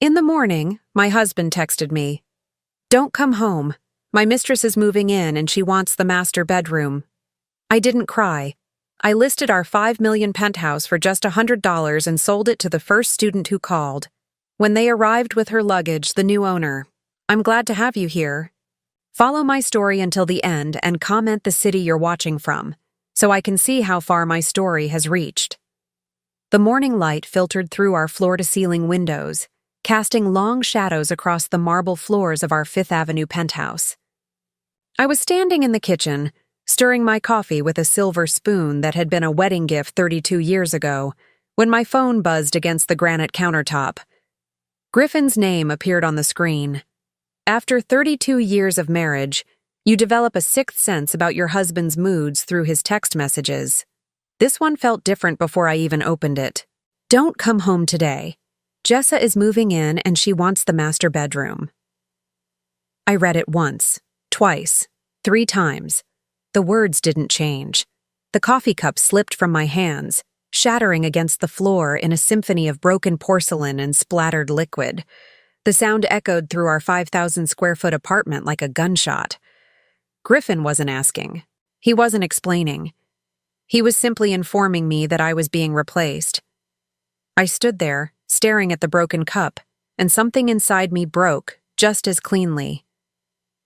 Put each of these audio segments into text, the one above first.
In the morning, my husband texted me, "Don't come home. My mistress is moving in and she wants the master bedroom." I didn't cry. I listed our $5 million penthouse for just $100 and sold it to the first student who called. When they arrived with her luggage, the new owner, "I'm glad to have you here. Follow my story until the end and comment the city you're watching from, so I can see how far my story has reached." The morning light filtered through our floor-to-ceiling windows, casting long shadows across the marble floors of our Fifth Avenue penthouse. I was standing in the kitchen, stirring my coffee with a silver spoon that had been a wedding gift 32 years ago, when my phone buzzed against the granite countertop. Griffin's name appeared on the screen. After 32 years of marriage, you develop a sixth sense about your husband's moods through his text messages. This one felt different before I even opened it. "Don't come home today. Jessa is moving in and she wants the master bedroom." I read it once, twice, 3 times. The words didn't change. The coffee cup slipped from my hands, shattering against the floor in a symphony of broken porcelain and splattered liquid. The sound echoed through our 5,000-square-foot apartment like a gunshot. Griffin wasn't asking. He wasn't explaining. He was simply informing me that I was being replaced. I stood there, staring at the broken cup, and something inside me broke just as cleanly.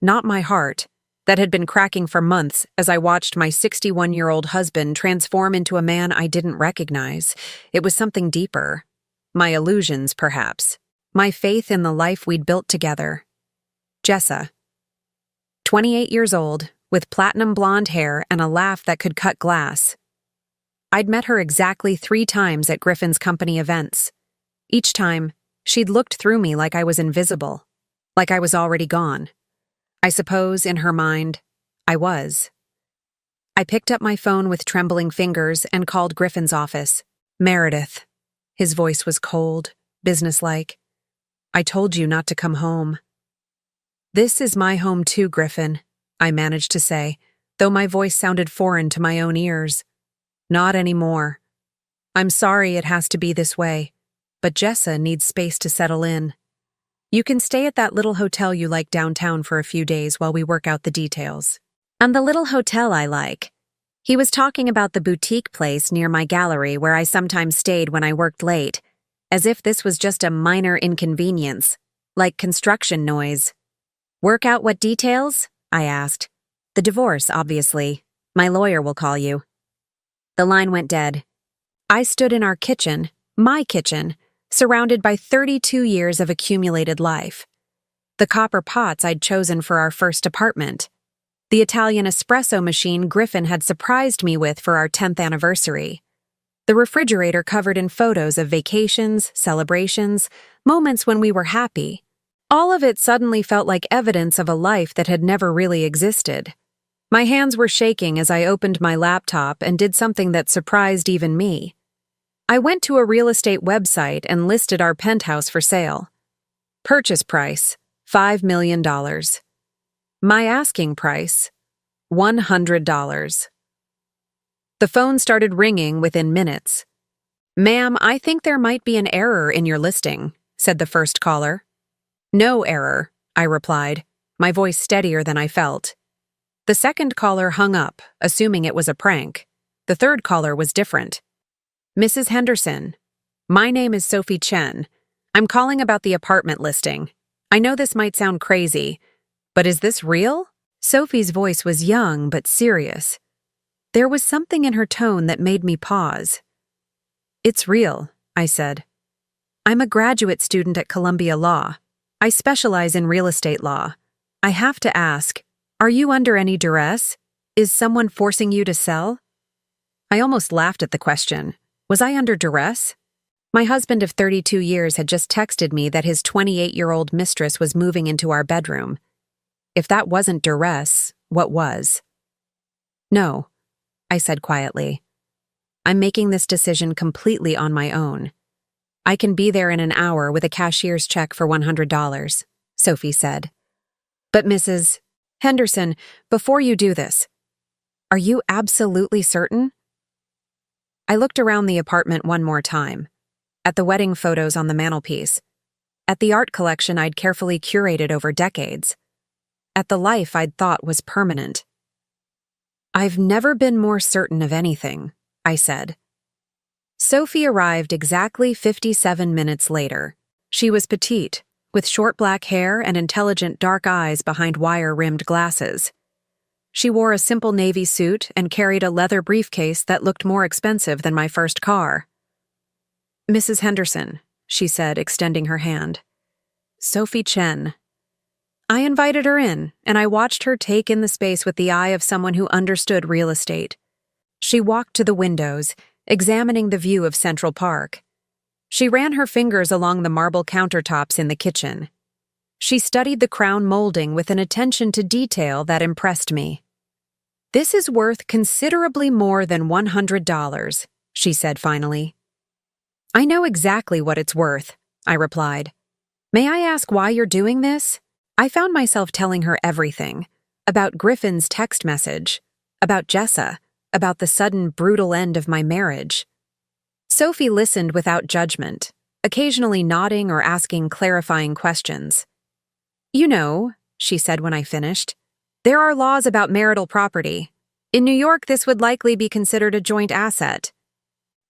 Not my heart, that had been cracking for months as I watched my 61-year-old husband transform into a man I didn't recognize. It was something deeper. My illusions, perhaps. My faith in the life we'd built together. Jessa. 28 years old, with platinum blonde hair and a laugh that could cut glass. I'd met her exactly 3 times at Griffin's company events. Each time, she'd looked through me like I was invisible, like I was already gone. I suppose, in her mind, I was. I picked up my phone with trembling fingers and called Griffin's office. "Meredith." His voice was cold, businesslike. "I told you not to come home." "This is my home too, Griffin," I managed to say, though my voice sounded foreign to my own ears. "Not anymore. I'm sorry it has to be this way, but Jessa needs space to settle in. You can stay at that little hotel you like downtown for a few days while we work out the details." "And the little hotel I like." He was talking about the boutique place near my gallery where I sometimes stayed when I worked late, as if this was just a minor inconvenience, like construction noise. "Work out what details?" I asked. "The divorce, obviously. My lawyer will call you." The line went dead. I stood in our kitchen, my kitchen, surrounded by 32 years of accumulated life. The copper pots I'd chosen for our first apartment. The Italian espresso machine Griffin had surprised me with for our 10th anniversary. The refrigerator covered in photos of vacations, celebrations, moments when we were happy. All of it suddenly felt like evidence of a life that had never really existed. My hands were shaking as I opened my laptop and did something that surprised even me. I went to a real estate website and listed our penthouse for sale. Purchase price, $5 million. My asking price, $100. The phone started ringing within minutes. "Ma'am, I think there might be an error in your listing," said the first caller. "No error," I replied, my voice steadier than I felt. The second caller hung up, assuming it was a prank. The third caller was different. "Mrs. Henderson, my name is Sophie Chen. I'm calling about the apartment listing. I know this might sound crazy, but is this real?" Sophie's voice was young but serious. There was something in her tone that made me pause. "It's real," I said. "I'm a graduate student at Columbia Law. I specialize in real estate law. I have to ask, are you under any duress? Is someone forcing you to sell?" I almost laughed at the question. Was I under duress? My husband of 32 years had just texted me that his 28-year-old mistress was moving into our bedroom. If that wasn't duress, what was? "No," I said quietly. "I'm making this decision completely on my own. I can be there in an hour with a cashier's check for $100, Sophie said. "But Mrs. Henderson, before you do this, are you absolutely certain?" I looked around the apartment one more time, at the wedding photos on the mantelpiece, at the art collection I'd carefully curated over decades, at the life I'd thought was permanent. "I've never been more certain of anything," I said. Sophie arrived exactly 57 minutes later. She was petite, with short black hair and intelligent dark eyes behind wire-rimmed glasses. She wore a simple navy suit and carried a leather briefcase that looked more expensive than my first car. "Mrs. Henderson," she said, extending her hand. "Sophie Chen." I invited her in, and I watched her take in the space with the eye of someone who understood real estate. She walked to the windows, examining the view of Central Park. She ran her fingers along the marble countertops in the kitchen. She studied the crown molding with an attention to detail that impressed me. "This is worth considerably more than $100, she said finally. "I know exactly what it's worth," I replied. "May I ask why you're doing this?" I found myself telling her everything, about Griffin's text message, about Jessa, about the sudden brutal end of my marriage. Sophie listened without judgment, occasionally nodding or asking clarifying questions. "You know," she said when I finished, "there are laws about marital property. In New York, this would likely be considered a joint asset.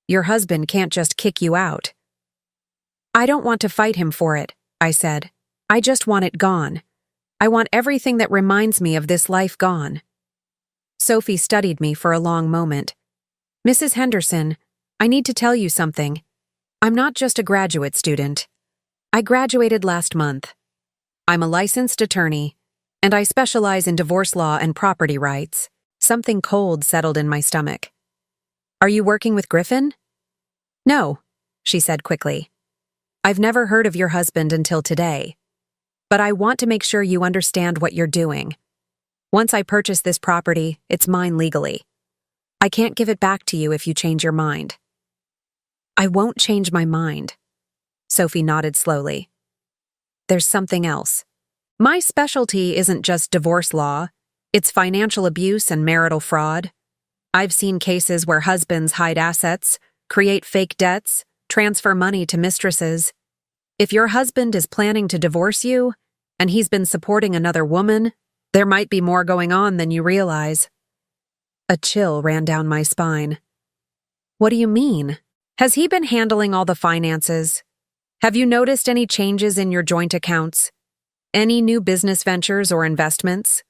Your husband can't just kick you out." "I don't want to fight him for it," I said. "I just want it gone. I want everything that reminds me of this life gone." Sophie studied me for a long moment. "Mrs. Henderson, I need to tell you something. I'm not just a graduate student. I graduated last month. I'm a licensed attorney, and I specialize in divorce law and property rights." Something cold settled in my stomach. "Are you working with Griffin?" "No," she said quickly. "I've never heard of your husband until today. But I want to make sure you understand what you're doing. Once I purchase this property, it's mine legally. I can't give it back to you if you change your mind." "I won't change my mind." Sophie nodded slowly. "There's something else. My specialty isn't just divorce law, it's financial abuse and marital fraud. I've seen cases where husbands hide assets, create fake debts, transfer money to mistresses. If your husband is planning to divorce you, and he's been supporting another woman, there might be more going on than you realize." A chill ran down my spine. "What do you mean? Has he been handling all the finances? Have you noticed any changes in your joint accounts? Any new business ventures or investments?"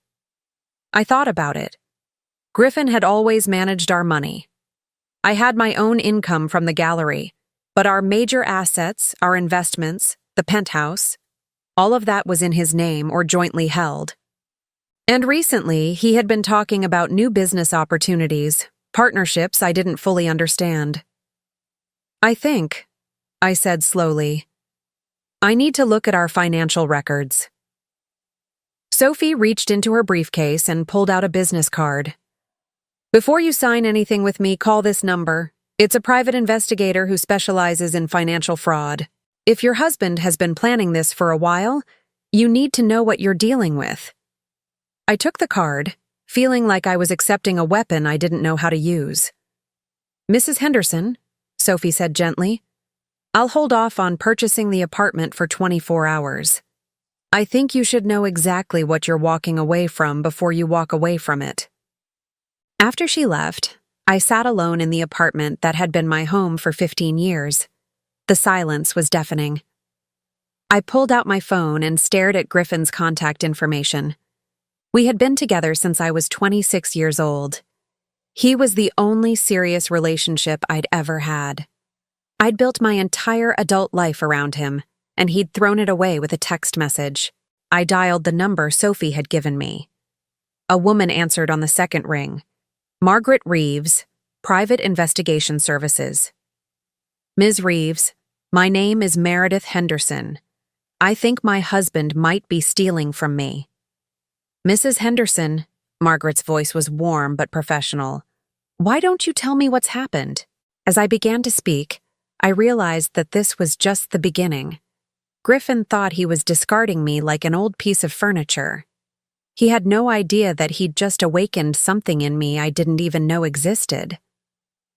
I thought about it. Griffin had always managed our money. I had my own income from the gallery, but our major assets, our investments, the penthouse, all of that was in his name or jointly held. And recently, he had been talking about new business opportunities, partnerships I didn't fully understand. I think," I said slowly, "I need to look at our financial records." Sophie reached into her briefcase and pulled out a business card. "Before you sign anything with me, call this number. It's a private investigator who specializes in financial fraud. If your husband has been planning this for a while, you need to know what you're dealing with." I took the card, feeling like I was accepting a weapon I didn't know how to use. "Mrs. Henderson," Sophie said gently, "I'll hold off on purchasing the apartment for 24 hours. I think you should know exactly what you're walking away from before you walk away from it." After she left, I sat alone in the apartment that had been my home for 15 years. The silence was deafening. I pulled out my phone and stared at Griffin's contact information. We had been together since I was 26 years old. He was the only serious relationship I'd ever had. I'd built my entire adult life around him, and he'd thrown it away with a text message. I dialed the number Sophie had given me. A woman answered on the second ring. "Margaret Reeves, Private Investigation Services." "Ms. Reeves, my name is Meredith Henderson. I think my husband might be stealing from me." "Mrs. Henderson," Margaret's voice was warm but professional. "Why don't you tell me what's happened?" As I began to speak, I realized that this was just the beginning. Griffin thought he was discarding me like an old piece of furniture. He had no idea that he'd just awakened something in me I didn't even know existed.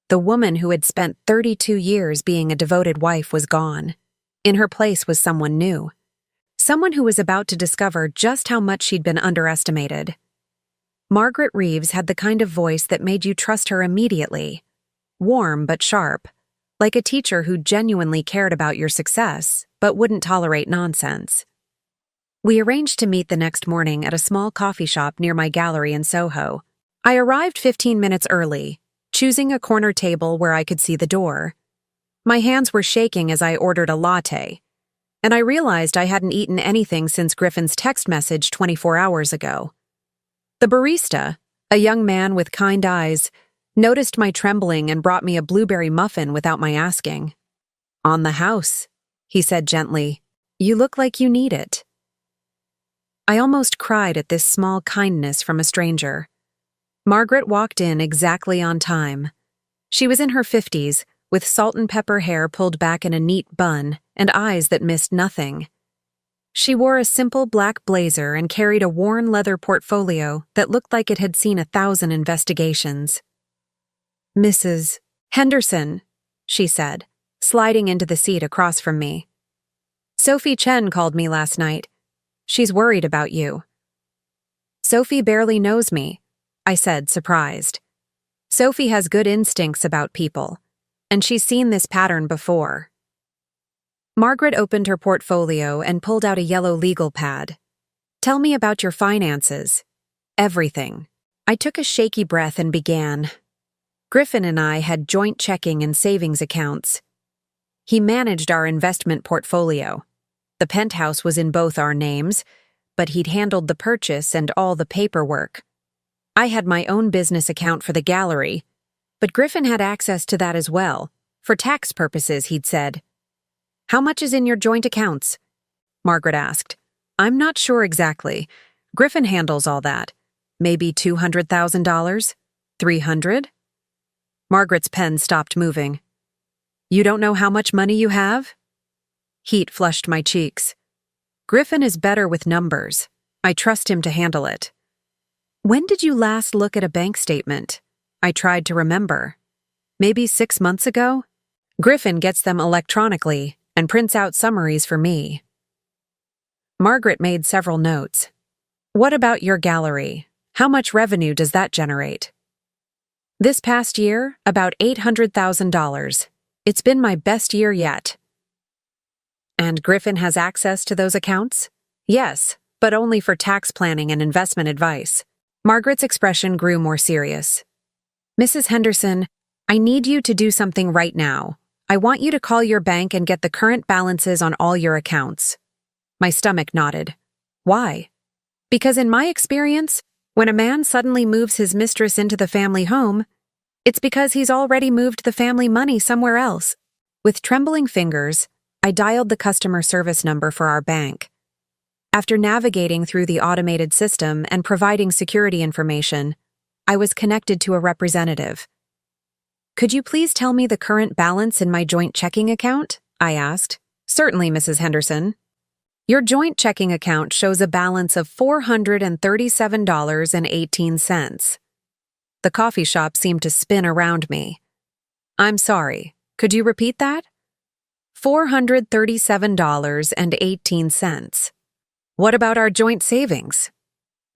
The woman who had spent 32 years being a devoted wife was gone. In her place was someone new. Someone who was about to discover just how much she'd been underestimated. Margaret Reeves had the kind of voice that made you trust her immediately. Warm but sharp, like a teacher who genuinely cared about your success, but wouldn't tolerate nonsense. We arranged to meet the next morning at a small coffee shop near my gallery in Soho. I arrived 15 minutes early, choosing a corner table where I could see the door. My hands were shaking as I ordered a latte, and I realized I hadn't eaten anything since Griffin's text message 24 hours ago. The barista, a young man with kind eyes, noticed my trembling and brought me a blueberry muffin without my asking. "On the house," he said gently. "You look like you need it." I almost cried at this small kindness from a stranger. Margaret walked in exactly on time. She was in her 50s, with salt and pepper hair pulled back in a neat bun and eyes that missed nothing. She wore a simple black blazer and carried a worn leather portfolio that looked like it had seen 1,000 investigations. "Mrs. Henderson," she said, sliding into the seat across from me. "Sophie Chen called me last night. She's worried about you." "Sophie barely knows me," I said, surprised. Sophie has good instincts about people, and she's seen this pattern before. Margaret opened her portfolio and pulled out a yellow legal pad. "Tell me about your finances." "Everything." I took a shaky breath and began. Griffin and I had joint checking and savings accounts. He managed our investment portfolio. The penthouse was in both our names, but he'd handled the purchase and all the paperwork. I had my own business account for the gallery, but Griffin had access to that as well, for tax purposes, he'd said. "How much is in your joint accounts?" Margaret asked. "I'm not sure exactly. Griffin handles all that. Maybe $200,000? 300? Margaret's pen stopped moving. "You don't know how much money you have?" Heat flushed my cheeks. Griffin is better with numbers. I trust him to handle it. "When did you last look at a bank statement?" I tried to remember. "Maybe 6 months ago?" Griffin gets them electronically and prints out summaries for me. Margaret made several notes. "What about your gallery? How much revenue does that generate?" "This past year, about $800,000. It's been my best year yet." "And Griffin has access to those accounts?" "Yes, but only for tax planning and investment advice." Margaret's expression grew more serious. "Mrs. Henderson, I need you to do something right now. I want you to call your bank and get the current balances on all your accounts." My stomach nodded. "Why?" "Because in my experience, when a man suddenly moves his mistress into the family home, it's because he's already moved the family money somewhere else." With trembling fingers, I dialed the customer service number for our bank. After navigating through the automated system and providing security information, I was connected to a representative. "Could you please tell me the current balance in my joint checking account?" I asked. "Certainly, Mrs. Henderson." "Your joint checking account shows a balance of $437.18. The coffee shop seemed to spin around me. "I'm sorry, could you repeat that?" $437.18. "What about our joint savings?"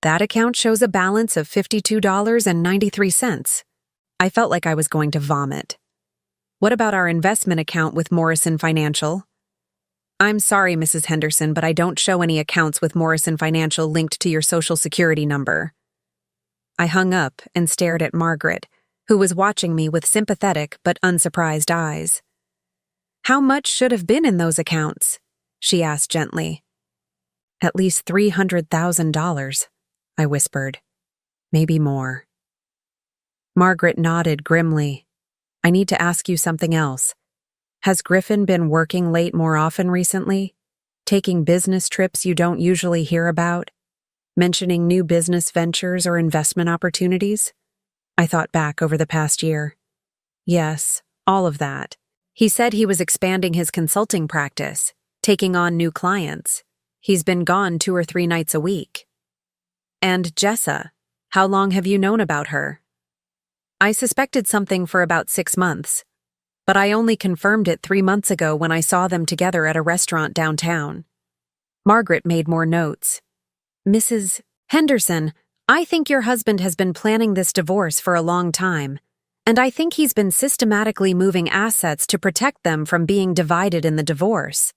"That account shows a balance of $52.93. I felt like I was going to vomit. "What about our investment account with Morrison Financial?" "I'm sorry, Mrs. Henderson, but I don't show any accounts with Morrison Financial linked to your Social Security number." I hung up and stared at Margaret, who was watching me with sympathetic but unsurprised eyes. "How much should have been in those accounts?" she asked gently. "At least $300,000, I whispered. "Maybe more." Margaret nodded grimly. "I need to ask you something else. Has Griffin been working late more often recently? Taking business trips you don't usually hear about? Mentioning new business ventures or investment opportunities?" I thought back over the past year. "Yes, all of that. He said he was expanding his consulting practice, taking on new clients. He's been gone 2 or 3 nights a week." "And Jessa, how long have you known about her?" "I suspected something for about 6 months. but I only confirmed it 3 months ago when I saw them together at a restaurant downtown. Margaret made more notes. Mrs. Henderson, I think your husband has been planning this divorce for a long time, and I think he's been systematically moving assets to protect them from being divided in the divorce.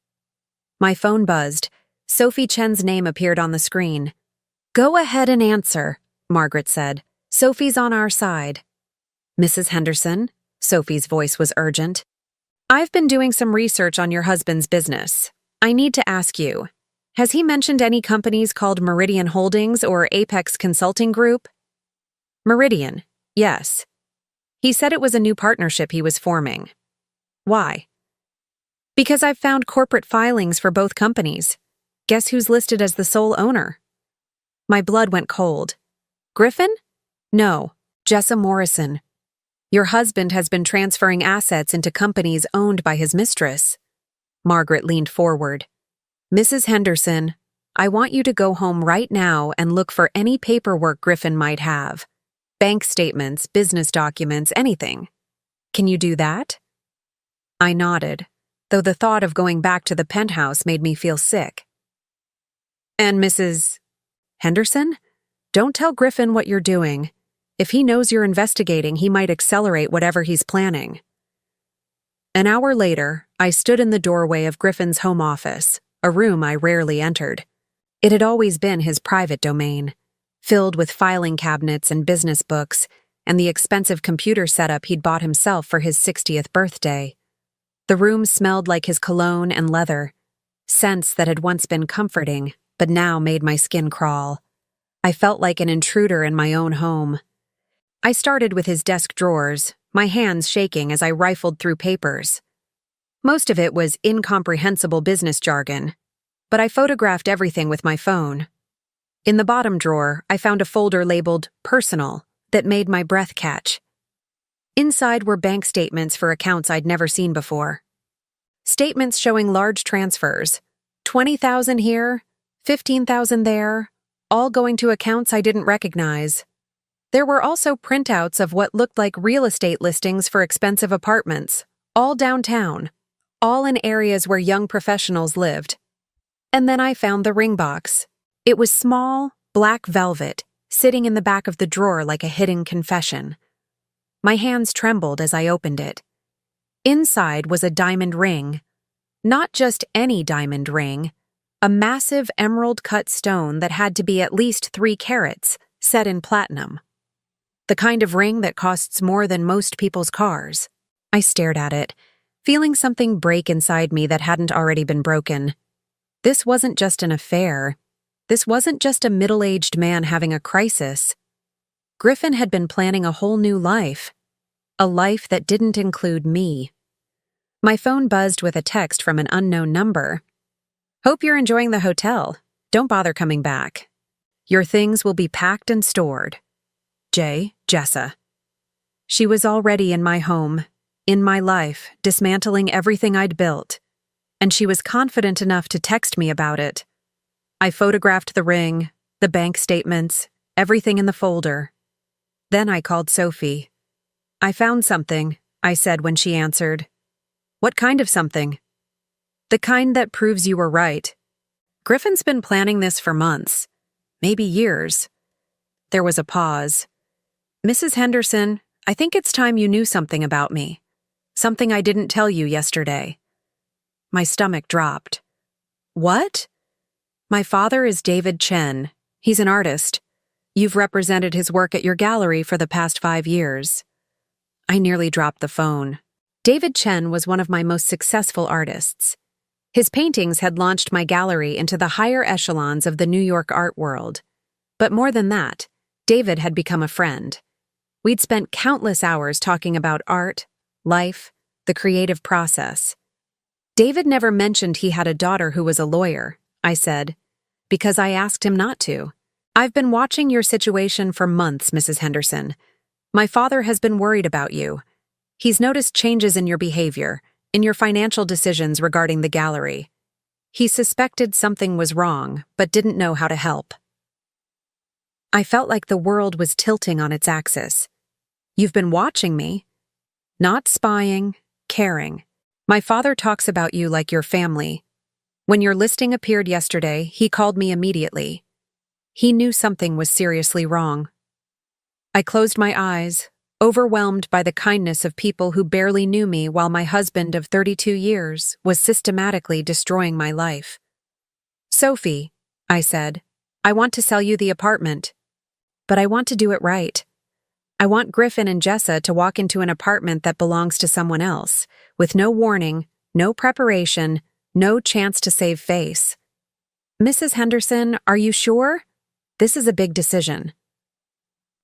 My phone buzzed. Sophie Chen's name appeared on the screen. Go ahead and answer, Margaret said. Sophie's on our side. Mrs. Henderson, Sophie's voice was urgent. I've been doing some research on your husband's business. I need to ask you, has he mentioned any companies called Meridian Holdings or Apex Consulting Group? Meridian, yes. He said it was a new partnership he was forming. Why? Because I've found corporate filings for both companies. Guess who's listed as the sole owner? My blood went cold. Griffin? No, Jessa Morrison. Your husband has been transferring assets into companies owned by his mistress. Margaret leaned forward. Mrs. Henderson, I want you to go home right now and look for any paperwork Griffin might have. Bank statements, business documents, anything. Can you do that? I nodded, though the thought of going back to the penthouse made me feel sick. And Mrs. Henderson? Don't tell Griffin what you're doing. If he knows you're investigating, he might accelerate whatever he's planning. An hour later, I stood in the doorway of Griffin's home office, a room I rarely entered. It had always been his private domain, filled with filing cabinets and business books, and the expensive computer setup he'd bought himself for his 60th birthday. The room smelled like his cologne and leather, scents that had once been comforting, but now made my skin crawl. I felt like an intruder in my own home. I started with his desk drawers, my hands shaking as I rifled through papers. Most of it was incomprehensible business jargon, but I photographed everything with my phone. In the bottom drawer, I found a folder labeled Personal that made my breath catch. Inside were bank statements for accounts I'd never seen before. Statements showing large transfers, 20,000 here, 15,000 there, all going to accounts I didn't recognize. There were also printouts of what looked like real estate listings for expensive apartments, all downtown, all in areas where young professionals lived. And then I found the ring box. It was small, black velvet, sitting in the back of the drawer like a hidden confession. My hands trembled as I opened it. Inside was a diamond ring. Not just any diamond ring, a massive emerald-cut stone that had to be at least 3 carats, set in platinum. The kind of ring that costs more than most people's cars. I stared at it, feeling something break inside me that hadn't already been broken. This wasn't just an affair. This wasn't just a middle-aged man having a crisis. Griffin had been planning a whole new life. A life that didn't include me. My phone buzzed with a text from an unknown number. Hope you're enjoying the hotel. Don't bother coming back. Your things will be packed and stored. Jessa. She was already in my home, in my life, dismantling everything I'd built, and she was confident enough to text me about it. I photographed the ring, the bank statements, everything in the folder. Then I called Sophie. I found something, I said when she answered. What kind of something? The kind that proves you were right. Griffin's been planning this for months, maybe years. There was a pause. Mrs. Henderson, I think it's time you knew something about me. Something I didn't tell you yesterday. My stomach dropped. What? My father is David Chen. He's an artist. You've represented his work at your gallery for the past 5 years. I nearly dropped the phone. David Chen was one of my most successful artists. His paintings had launched my gallery into the higher echelons of the New York art world. But more than that, David had become a friend. We'd spent countless hours talking about art, life, the creative process. David never mentioned he had a daughter who was a lawyer, I said, because I asked him not to. I've been watching your situation for months, Mrs. Henderson. My father has been worried about you. He's noticed changes in your behavior, in your financial decisions regarding the gallery. He suspected something was wrong, but didn't know how to help. I felt like the world was tilting on its axis. You've been watching me. Not spying, caring. My father talks about you like your family. When your listing appeared yesterday, he called me immediately. He knew something was seriously wrong. I closed my eyes, overwhelmed by the kindness of people who barely knew me while my husband of 32 years was systematically destroying my life. Sophie, I said, I want to sell you the apartment. But I want to do it right. I want Griffin and Jessa to walk into an apartment that belongs to someone else, with no warning, no preparation, no chance to save face. Mrs. Henderson, are you sure? This is a big decision.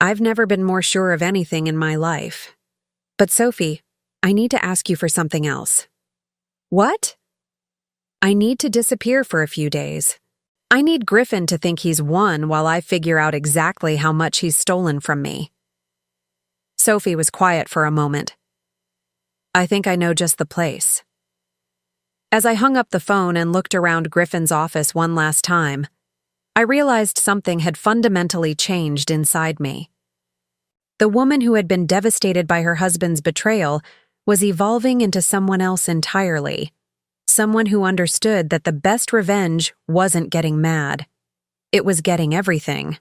I've never been more sure of anything in my life. But Sophie, I need to ask you for something else. What? I need to disappear for a few days. I need Griffin to think he's won while I figure out exactly how much he's stolen from me. Sophie was quiet for a moment. I think I know just the place. As I hung up the phone and looked around Griffin's office one last time, I realized something had fundamentally changed inside me. The woman who had been devastated by her husband's betrayal was evolving into someone else entirely. Someone who understood that the best revenge wasn't getting mad. It was getting everything.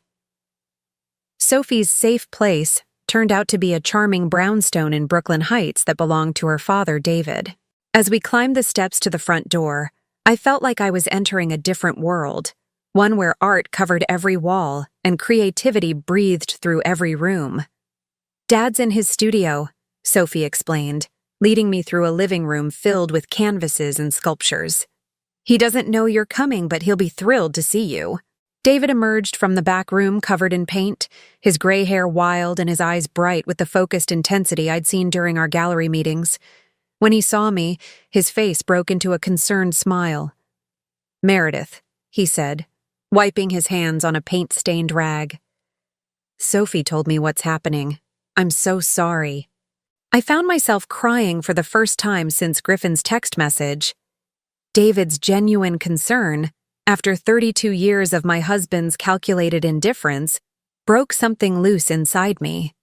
Sophie's safe place turned out to be a charming brownstone in Brooklyn Heights that belonged to her father, David. As we climbed the steps to the front door, I felt like I was entering a different world, one where art covered every wall and creativity breathed through every room. Dad's in his studio, Sophie explained, leading me through a living room filled with canvases and sculptures. He doesn't know you're coming, but he'll be thrilled to see you. David emerged from the back room covered in paint, his gray hair wild and his eyes bright with the focused intensity I'd seen during our gallery meetings. When he saw me, his face broke into a concerned smile. Meredith, he said, wiping his hands on a paint-stained rag. Sophie told me what's happening. I'm so sorry. I found myself crying for the first time since Griffin's text message. David's genuine concern, after 32 years of my husband's calculated indifference, broke something loose inside me.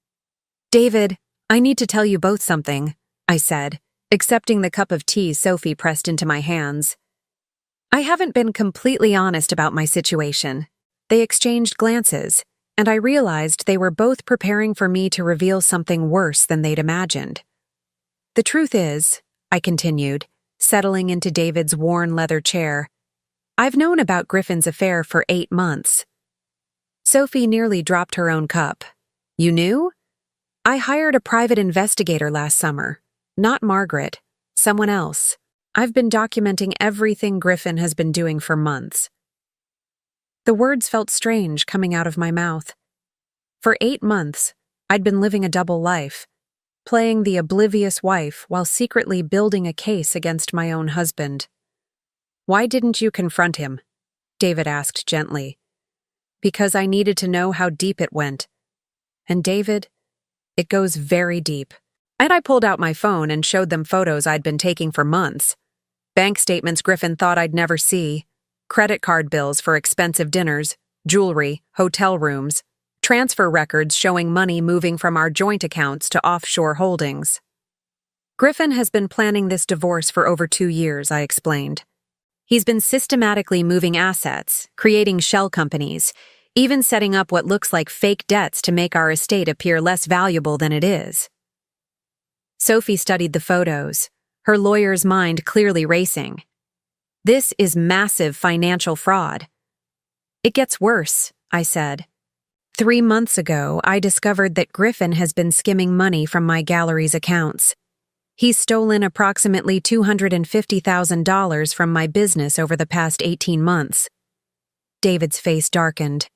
David, I need to tell you both something, I said, accepting the cup of tea Sophie pressed into my hands. I haven't been completely honest about my situation. They exchanged glances, and I realized they were both preparing for me to reveal something worse than they'd imagined. The truth is, I continued, settling into David's worn leather chair, I've known about Griffin's affair for 8 months. Sophie nearly dropped her own cup. You knew? I hired a private investigator last summer. Not Margaret, someone else. I've been documenting everything Griffin has been doing for months. The words felt strange coming out of my mouth. For 8 months, I'd been living a double life, playing the oblivious wife while secretly building a case against my own husband. Why didn't you confront him? David asked gently. Because I needed to know how deep it went. And David, it goes very deep. And I pulled out my phone and showed them photos I'd been taking for months. Bank statements Griffin thought I'd never see, credit card bills for expensive dinners, jewelry, hotel rooms, transfer records showing money moving from our joint accounts to offshore holdings. Griffin has been planning this divorce for over 2 years, I explained. He's been systematically moving assets, creating shell companies, even setting up what looks like fake debts to make our estate appear less valuable than it is. Sophie studied the photos, her lawyer's mind clearly racing. This is massive financial fraud. It gets worse, I said. 3 months ago, I discovered that Griffin has been skimming money from my gallery's accounts. He's stolen approximately $250,000 from my business over the past 18 months. David's face darkened.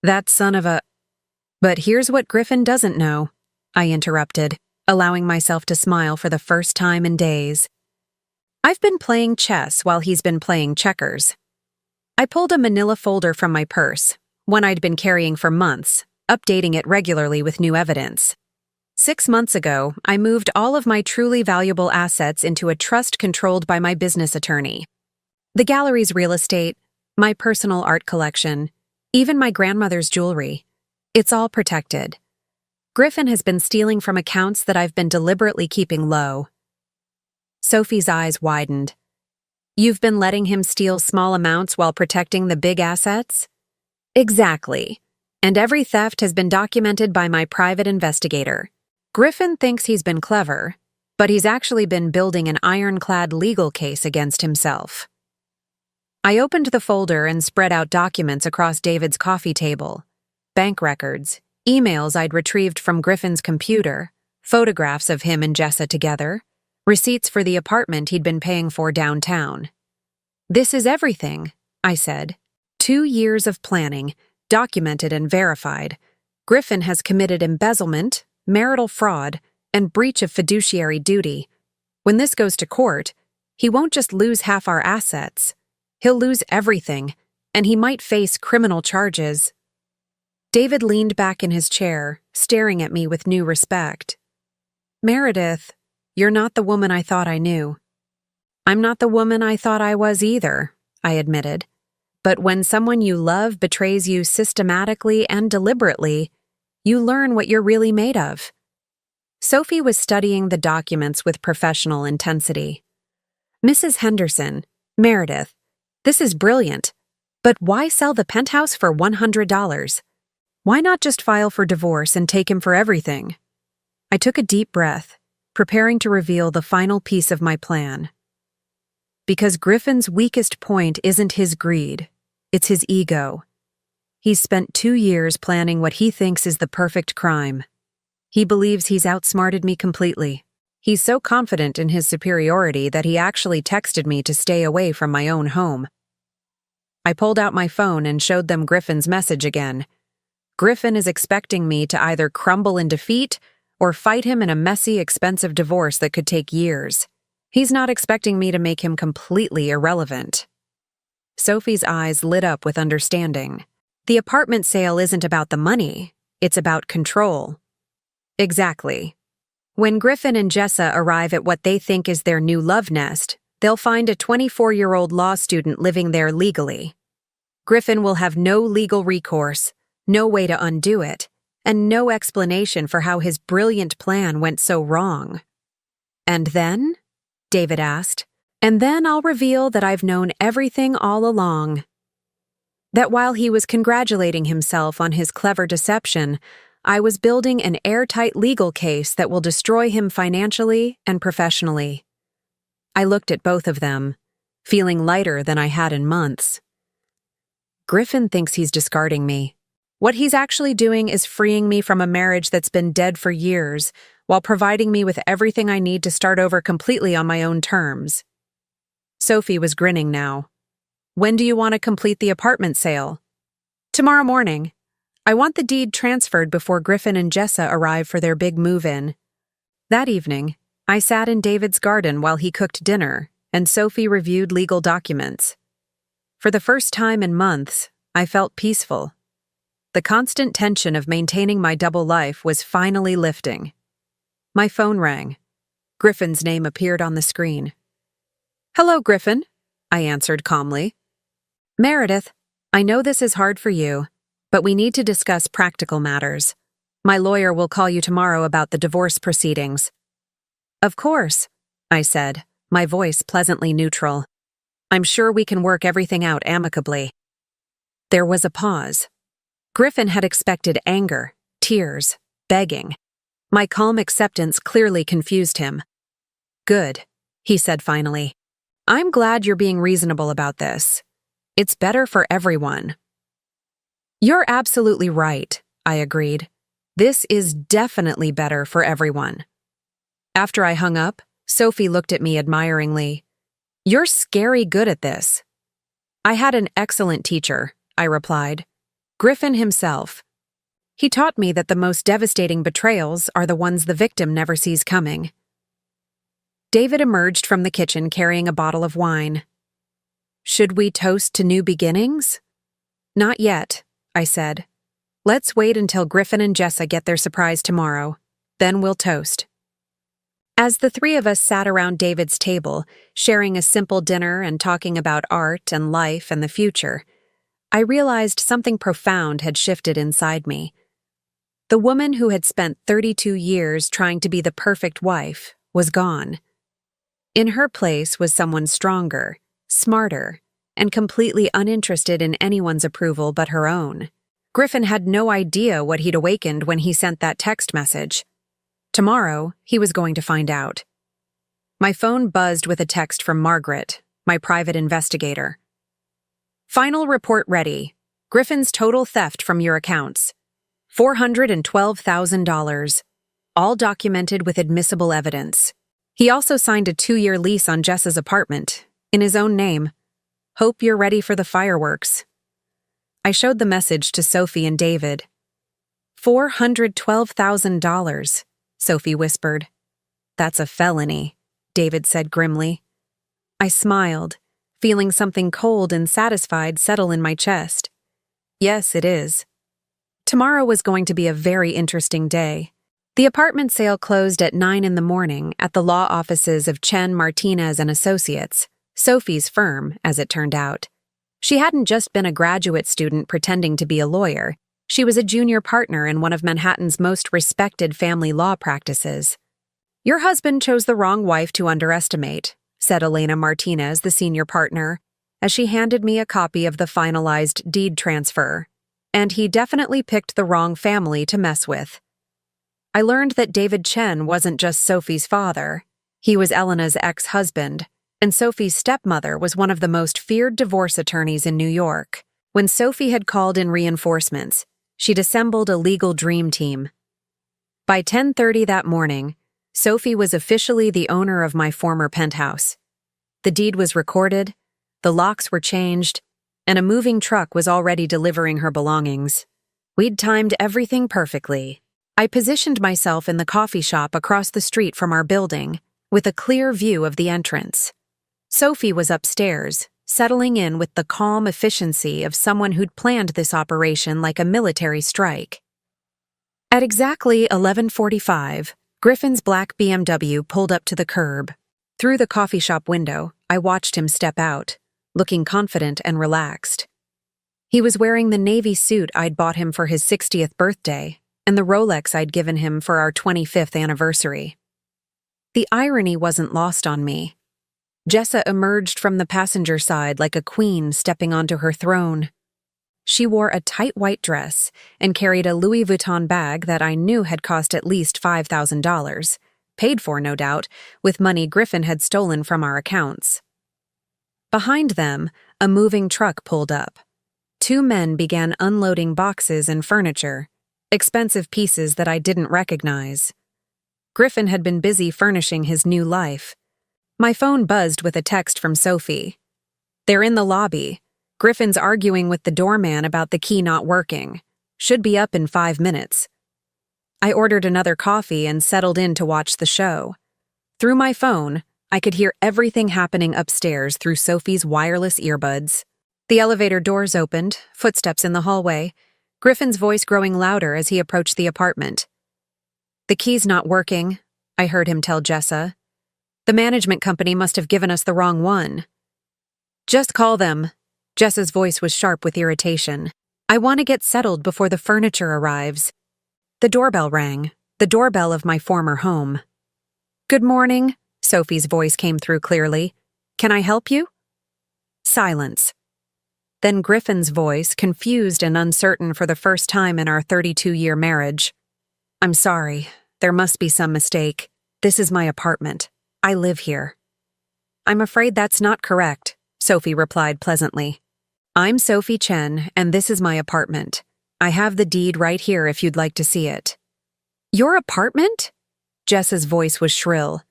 That son of a... But here's what Griffin doesn't know, I interrupted, allowing myself to smile for the first time in days. I've been playing chess while he's been playing checkers. I pulled a manila folder from my purse, one I'd been carrying for months, updating it regularly with new evidence. 6 months ago, I moved all of my truly valuable assets into a trust controlled by my business attorney. The gallery's real estate, my personal art collection, even my grandmother's jewelry. It's all protected. Griffin has been stealing from accounts that I've been deliberately keeping low. Sophie's eyes widened. You've been letting him steal small amounts while protecting the big assets? Exactly. And every theft has been documented by my private investigator. Griffin thinks he's been clever, but he's actually been building an ironclad legal case against himself. I opened the folder and spread out documents across David's coffee table. Bank records, emails I'd retrieved from Griffin's computer, photographs of him and Jessa together, receipts for the apartment he'd been paying for downtown. This is everything, I said. 2 years of planning, documented and verified. Griffin has committed embezzlement, marital fraud, and breach of fiduciary duty. When this goes to court, he won't just lose half our assets. He'll lose everything, and he might face criminal charges. David leaned back in his chair, staring at me with new respect. Meredith, you're not the woman I thought I knew. I'm not the woman I thought I was either, I admitted. But when someone you love betrays you systematically and deliberately, you learn what you're really made of. Sophie was studying the documents with professional intensity. Mrs. Henderson, Meredith, this is brilliant. But why sell the penthouse for $100? Why not just file for divorce and take him for everything? I took a deep breath, preparing to reveal the final piece of my plan. Because Griffin's weakest point isn't his greed, it's his ego. He's spent 2 years planning what he thinks is the perfect crime. He believes he's outsmarted me completely. He's so confident in his superiority that he actually texted me to stay away from my own home. I pulled out my phone and showed them Griffin's message again. Griffin is expecting me to either crumble in defeat or fight him in a messy, expensive divorce that could take years. He's not expecting me to make him completely irrelevant. Sophie's eyes lit up with understanding. The apartment sale isn't about the money, it's about control. Exactly. When Griffin and Jessa arrive at what they think is their new love nest, they'll find a 24-year-old law student living there legally. Griffin will have no legal recourse, no way to undo it, and no explanation for how his brilliant plan went so wrong. And then? David asked. And then I'll reveal that I've known everything all along. That while he was congratulating himself on his clever deception, I was building an airtight legal case that will destroy him financially and professionally. I looked at both of them, feeling lighter than I had in months. Griffin thinks he's discarding me. What he's actually doing is freeing me from a marriage that's been dead for years, while providing me with everything I need to start over completely on my own terms. Sophie was grinning now. When do you want to complete the apartment sale? Tomorrow morning. I want the deed transferred before Griffin and Jessa arrive for their big move-in. That evening, I sat in David's garden while he cooked dinner, and Sophie reviewed legal documents. For the first time in months, I felt peaceful. The constant tension of maintaining my double life was finally lifting. My phone rang. Griffin's name appeared on the screen. Hello, Griffin, I answered calmly. Meredith, I know this is hard for you, but we need to discuss practical matters. My lawyer will call you tomorrow about the divorce proceedings. Of course, I said, my voice pleasantly neutral. I'm sure we can work everything out amicably. There was a pause. Griffin had expected anger, tears, begging. My calm acceptance clearly confused him. Good, he said finally. I'm glad you're being reasonable about this. It's better for everyone. You're absolutely right, I agreed. This is definitely better for everyone. After I hung up, Sophie looked at me admiringly. You're scary good at this. I had an excellent teacher, I replied. Griffin himself. He taught me that the most devastating betrayals are the ones the victim never sees coming. David emerged from the kitchen carrying a bottle of wine. Should we toast to new beginnings? Not yet, I said. Let's wait until Griffin and Jessa get their surprise tomorrow. Then we'll toast. As the three of us sat around David's table, sharing a simple dinner and talking about art and life and the future, I realized something profound had shifted inside me. The woman who had spent 32 years trying to be the perfect wife was gone. In her place was someone stronger, smarter, and completely uninterested in anyone's approval but her own. Griffin had no idea what he'd awakened when he sent that text message. Tomorrow, he was going to find out. My phone buzzed with a text from Margaret, my private investigator. Final report ready. Griffin's total theft from your accounts. $412,000. All documented with admissible evidence. He also signed a 2-year lease on Jess's apartment, in his own name. Hope you're ready for the fireworks. I showed the message to Sophie and David. $412,000, Sophie whispered. That's a felony, David said grimly. I smiled, feeling something cold and satisfied settle in my chest. Yes, it is. Tomorrow was going to be a very interesting day. The apartment sale closed at 9 in the morning at the law offices of Chen, Martinez and Associates, Sophie's firm, as it turned out. She hadn't just been a graduate student pretending to be a lawyer. She was a junior partner in one of Manhattan's most respected family law practices. Your husband chose the wrong wife to underestimate, said Elena Martinez, the senior partner, as she handed me a copy of the finalized deed transfer. And he definitely picked the wrong family to mess with. I learned that David Chen wasn't just Sophie's father. He was Elena's ex-husband, and Sophie's stepmother was one of the most feared divorce attorneys in New York. When Sophie had called in reinforcements, she'd assembled a legal dream team. By 10:30 that morning, Sophie was officially the owner of my former penthouse. The deed was recorded, the locks were changed, and a moving truck was already delivering her belongings. We'd timed everything perfectly. I positioned myself in the coffee shop across the street from our building, with a clear view of the entrance. Sophie was upstairs, settling in with the calm efficiency of someone who'd planned this operation like a military strike. At exactly 11:45, Griffin's black BMW pulled up to the curb. Through the coffee shop window, I watched him step out, looking confident and relaxed. He was wearing the navy suit I'd bought him for his 60th birthday and the Rolex I'd given him for our 25th anniversary. The irony wasn't lost on me. Jessa emerged from the passenger side like a queen stepping onto her throne. She wore a tight white dress and carried a Louis Vuitton bag that I knew had cost at least $5,000, paid for, no doubt, with money Griffin had stolen from our accounts. Behind them, a moving truck pulled up. 2 men began unloading boxes and furniture, expensive pieces that I didn't recognize. Griffin had been busy furnishing his new life. My phone buzzed with a text from Sophie. They're in the lobby. Griffin's arguing with the doorman about the key not working. Should be up in 5 minutes. I ordered another coffee and settled in to watch the show. Through my phone, I could hear everything happening upstairs through Sophie's wireless earbuds. The elevator doors opened, footsteps in the hallway, Griffin's voice growing louder as he approached the apartment. The key's not working, I heard him tell Jessa. The management company must have given us the wrong one. Just call them. Jessa's voice was sharp with irritation. I want to get settled before the furniture arrives. The doorbell rang, the doorbell of my former home. Good morning, Sophie's voice came through clearly. Can I help you? Silence. Then Griffin's voice, confused and uncertain for the first time in our 32-year marriage. I'm sorry, there must be some mistake. This is my apartment. I live here. I'm afraid that's not correct, Sophie replied pleasantly. I'm Sophie Chen, and this is my apartment. I have the deed right here if you'd like to see it. Your apartment? Jessa's voice was shrill.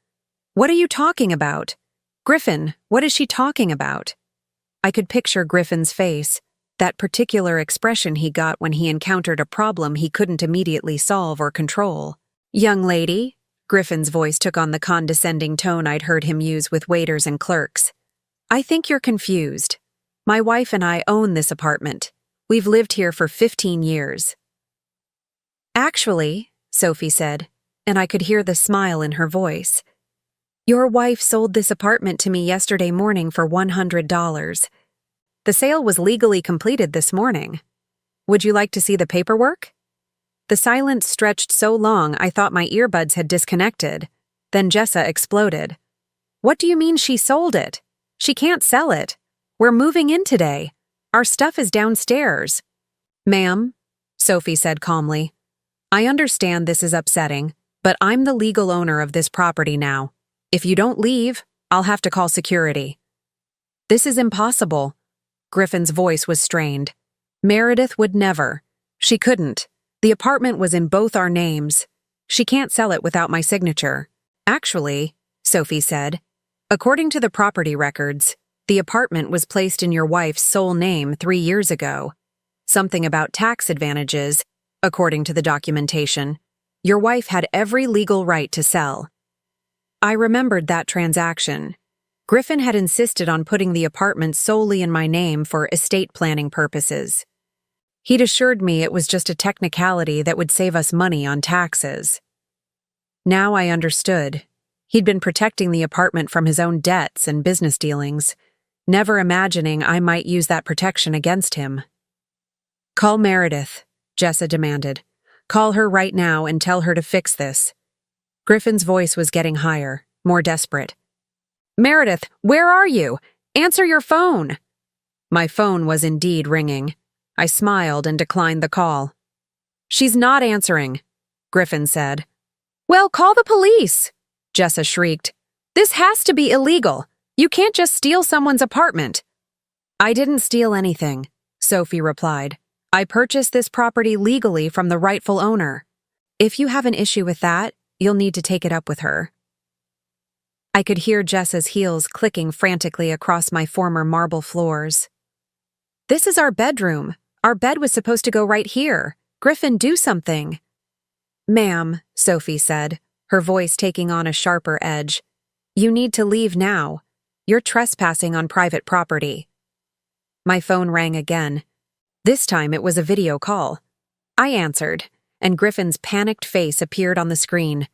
What are you talking about? Griffin, what is she talking about? I could picture Griffin's face, that particular expression he got when he encountered a problem he couldn't immediately solve or control. Young lady, Griffin's voice took on the condescending tone I'd heard him use with waiters and clerks. I think you're confused. My wife and I own this apartment. We've lived here for 15 years. Actually, Sophie said, and I could hear the smile in her voice. Your wife sold this apartment to me yesterday morning for $100. The sale was legally completed this morning. Would you like to see the paperwork? The silence stretched so long I thought my earbuds had disconnected. Then Jessa exploded. What do you mean she sold it? She can't sell it. We're moving in today. Our stuff is downstairs. Ma'am, Sophie said calmly, I understand this is upsetting, but I'm the legal owner of this property now. If you don't leave, I'll have to call security. This is impossible. Griffin's voice was strained. Meredith would never. She couldn't. The apartment was in both our names. She can't sell it without my signature. Actually, Sophie said, according to the property records, the apartment was placed in your wife's sole name 3 years ago. Something about tax advantages, according to the documentation. Your wife had every legal right to sell. I remembered that transaction. Griffin had insisted on putting the apartment solely in my name for estate planning purposes. He'd assured me it was just a technicality that would save us money on taxes. Now I understood. He'd been protecting the apartment from his own debts and business dealings, never imagining I might use that protection against him. Call Meredith, Jessa demanded. Call her right now and tell her to fix this. Griffin's voice was getting higher, more desperate. Meredith, where are you? Answer your phone! My phone was indeed ringing. I smiled and declined the call. She's not answering, Griffin said. Well, call the police, Jessa shrieked. This has to be illegal. You can't just steal someone's apartment. I didn't steal anything, Sophie replied. I purchased this property legally from the rightful owner. If you have an issue with that, you'll need to take it up with her. I could hear Jessa's heels clicking frantically across my former marble floors. This is our bedroom. Our bed was supposed to go right here. Griffin, do something. Ma'am, Sophie said, her voice taking on a sharper edge. You need to leave now. You're trespassing on private property. My phone rang again. This time it was a video call. I answered, and Griffin's panicked face appeared on the screen.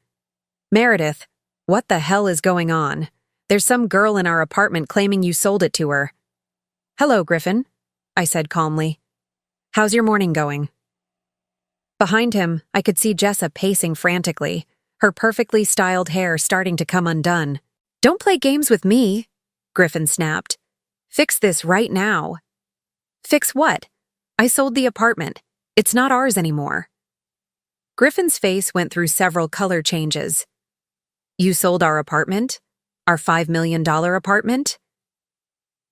Meredith, what the hell is going on? There's some girl in our apartment claiming you sold it to her. Hello, Griffin, I said calmly. How's your morning going? Behind him, I could see Jessa pacing frantically, her perfectly styled hair starting to come undone. Don't play games with me, Griffin snapped. Fix this right now. Fix what? I sold the apartment. It's not ours anymore. Griffin's face went through several color changes. You sold our apartment? Our $5 million apartment?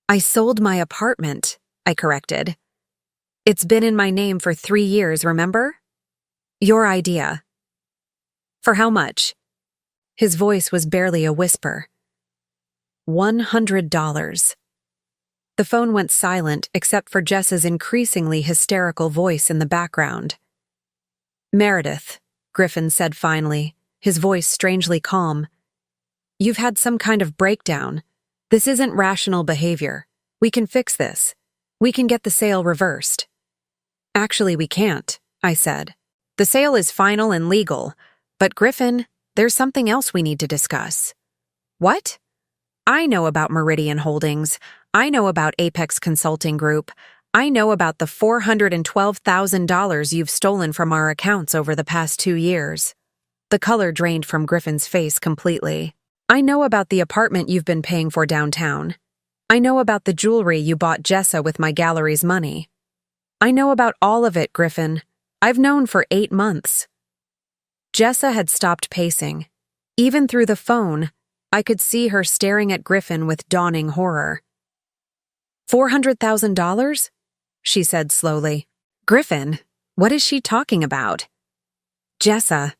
I sold my apartment, I corrected. It's been in my name for 3 years, remember? Your idea. For how much? His voice was barely a whisper. $100. The phone went silent except for Jessa's increasingly hysterical voice in the background. Meredith, Griffin said finally, his voice strangely calm. You've had some kind of breakdown. This isn't rational behavior. We can fix this. We can get the sale reversed. Actually, we can't, I said. The sale is final and legal, but Griffin, there's something else we need to discuss. What? I know about Meridian Holdings. I know about Apex Consulting Group. I know about the $412,000 you've stolen from our accounts over the past 2 years. The color drained from Griffin's face completely. I know about the apartment you've been paying for downtown. I know about the jewelry you bought Jessa with my gallery's money. I know about all of it, Griffin. I've known for 8 months. Jessa had stopped pacing. Even through the phone, I could see her staring at Griffin with dawning horror. $400,000? She said slowly. Griffin, what is she talking about? Jessa,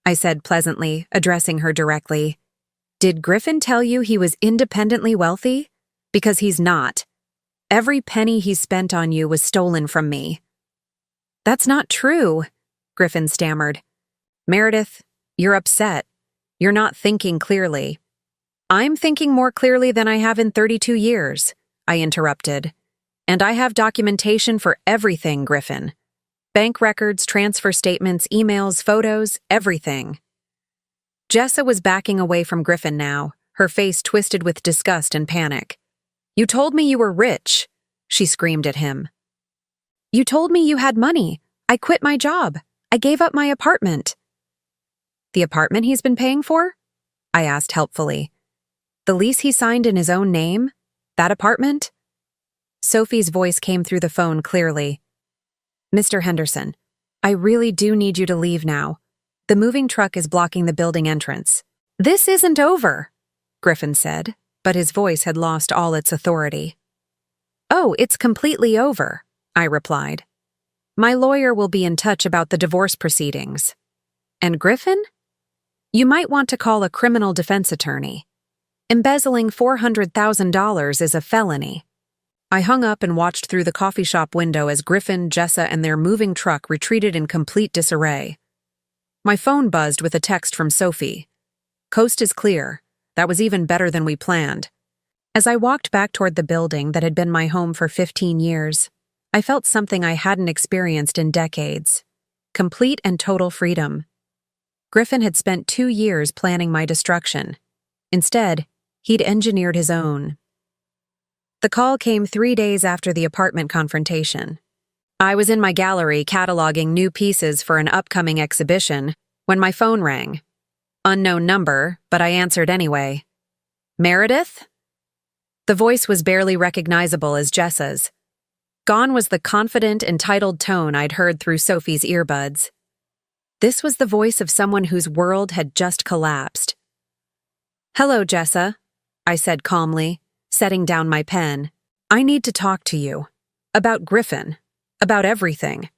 I said pleasantly, addressing her directly. Did Griffin tell you he was independently wealthy? Because he's not. Every penny he spent on you was stolen from me. That's not true, Griffin stammered. Meredith, you're upset. You're not thinking clearly. I'm thinking more clearly than I have in 32 years, I interrupted. And I have documentation for everything, Griffin. Bank records, transfer statements, emails, photos, everything. Jessa was backing away from Griffin now, her face twisted with disgust and panic. You told me you were rich, she screamed at him. You told me you had money. I quit my job. I gave up my apartment. The apartment he's been paying for? I asked helpfully. The lease he signed in his own name? That apartment? Sophie's voice came through the phone clearly. Mr. Henderson, I really do need you to leave now. The moving truck is blocking the building entrance. This isn't over, Griffin said, but his voice had lost all its authority. Oh, it's completely over, I replied. My lawyer will be in touch about the divorce proceedings. And Griffin? You might want to call a criminal defense attorney. Embezzling $400,000 is a felony. I hung up and watched through the coffee shop window as Griffin, Jessa, and their moving truck retreated in complete disarray. My phone buzzed with a text from Sophie. Coast is clear. That was even better than we planned. As I walked back toward the building that had been my home for 15 years, I felt something I hadn't experienced in decades. Complete and total freedom. Griffin had spent 2 years planning my destruction. Instead, he'd engineered his own. The call came 3 days after the apartment confrontation. I was in my gallery cataloging new pieces for an upcoming exhibition when my phone rang. Unknown number, but I answered anyway. Meredith? The voice was barely recognizable as Jessa's. Gone was the confident, entitled tone I'd heard through Sophie's earbuds. This was the voice of someone whose world had just collapsed. Hello, Jessa, I said calmly, setting down my pen. I need to talk to you. About Griffin. About everything.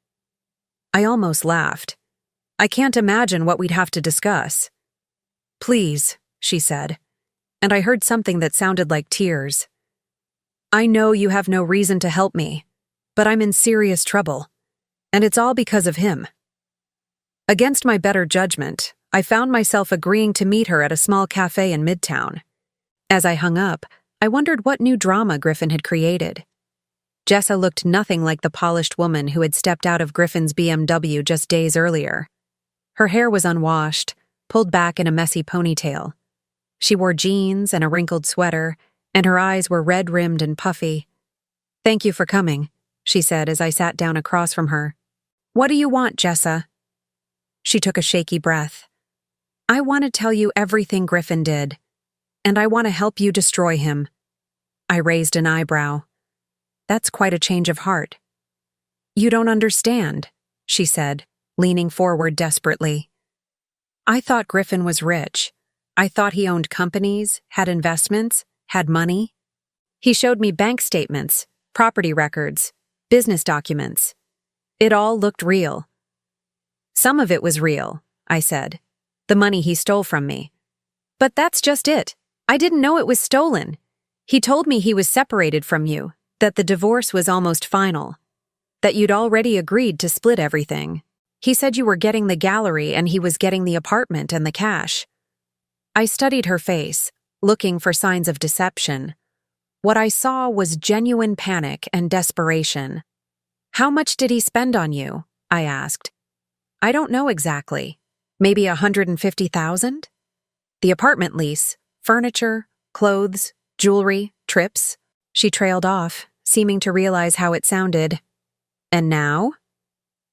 I almost laughed. I can't imagine what we'd have to discuss. Please, she said, and I heard something that sounded like tears. I know you have no reason to help me, but I'm in serious trouble, and it's all because of him. Against my better judgment, I found myself agreeing to meet her at a small cafe in Midtown. As I hung up, I wondered what new drama Griffin had created. Jessa looked nothing like the polished woman who had stepped out of Griffin's BMW just days earlier. Her hair was unwashed, pulled back in a messy ponytail. She wore jeans and a wrinkled sweater, and her eyes were red-rimmed and puffy. Thank you for coming, she said as I sat down across from her. What do you want, Jessa? She took a shaky breath. I want to tell you everything Griffin did, and I want to help you destroy him. I raised an eyebrow. That's quite a change of heart. You don't understand, she said, leaning forward desperately. I thought Griffin was rich. I thought he owned companies, had investments, had money. He showed me bank statements, property records, business documents. It all looked real. Some of it was real, I said. The money he stole from me. But that's just it. I didn't know it was stolen. He told me he was separated from you, that the divorce was almost final, that you'd already agreed to split everything. He said you were getting the gallery and he was getting the apartment and the cash. I studied her face, looking for signs of deception. What I saw was genuine panic and desperation. How much did he spend on you? I asked. I don't know exactly. Maybe $150,000? The apartment lease, furniture, clothes, jewelry, trips. She trailed off, seeming to realize how it sounded. And now?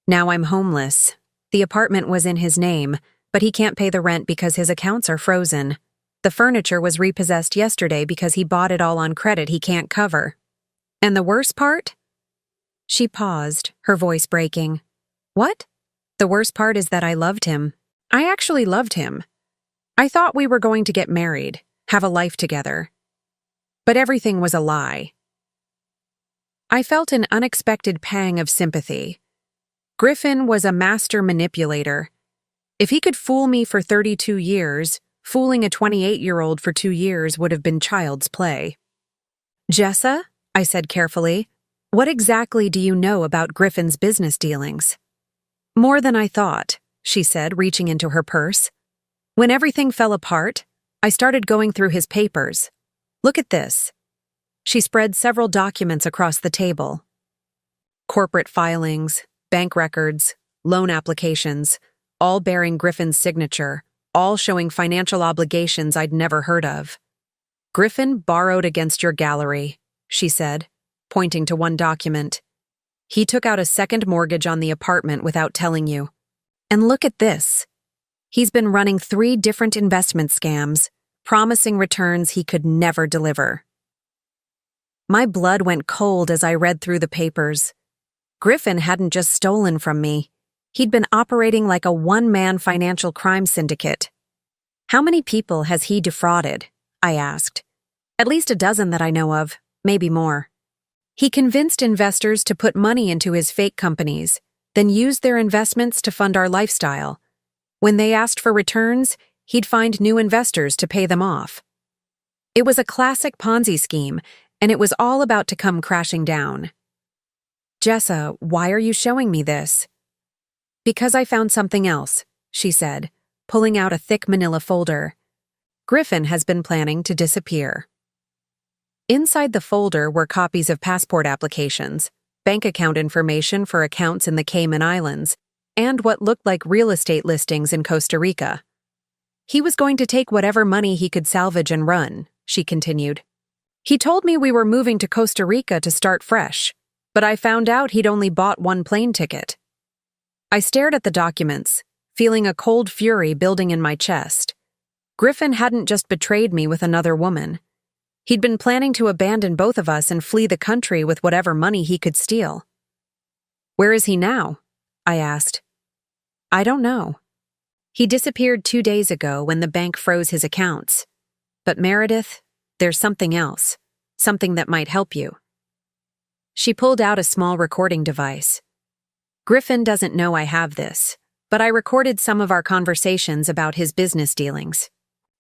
Now I'm homeless. The apartment was in his name, but he can't pay the rent because his accounts are frozen. The furniture was repossessed yesterday because he bought it all on credit he can't cover. And the worst part? She paused, her voice breaking. What? The worst part is that I loved him. I actually loved him. I thought we were going to get married, have a life together. But everything was a lie. I felt an unexpected pang of sympathy. Griffin was a master manipulator. If he could fool me for 32 years, fooling a 28-year-old for 2 years would have been child's play. Jessa, I said carefully, what exactly do you know about Griffin's business dealings? More than I thought, she said, reaching into her purse. When everything fell apart, I started going through his papers. Look at this. She spread several documents across the table. Corporate filings, bank records, loan applications, all bearing Griffin's signature, all showing financial obligations I'd never heard of. Griffin borrowed against your gallery, she said, pointing to one document. He took out a second mortgage on the apartment without telling you. And look at this. He's been running 3 different investment scams, promising returns he could never deliver. My blood went cold as I read through the papers. Griffin hadn't just stolen from me. He'd been operating like a one-man financial crime syndicate. How many people has he defrauded? I asked. At least a dozen that I know of, maybe more. He convinced investors to put money into his fake companies, then used their investments to fund our lifestyle. When they asked for returns, he'd find new investors to pay them off. It was a classic Ponzi scheme, and it was all about to come crashing down. Jessa, why are you showing me this? Because I found something else, she said, pulling out a thick manila folder. Griffin has been planning to disappear. Inside the folder were copies of passport applications, bank account information for accounts in the Cayman Islands, and what looked like real estate listings in Costa Rica. He was going to take whatever money he could salvage and run, she continued. He told me we were moving to Costa Rica to start fresh, but I found out he'd only bought one plane ticket. I stared at the documents, feeling a cold fury building in my chest. Griffin hadn't just betrayed me with another woman. He'd been planning to abandon both of us and flee the country with whatever money he could steal. Where is he now? I asked. I don't know. He disappeared 2 days ago when the bank froze his accounts. But Meredith, there's something else, something that might help you. She pulled out a small recording device. Griffin doesn't know I have this, but I recorded some of our conversations about his business dealings,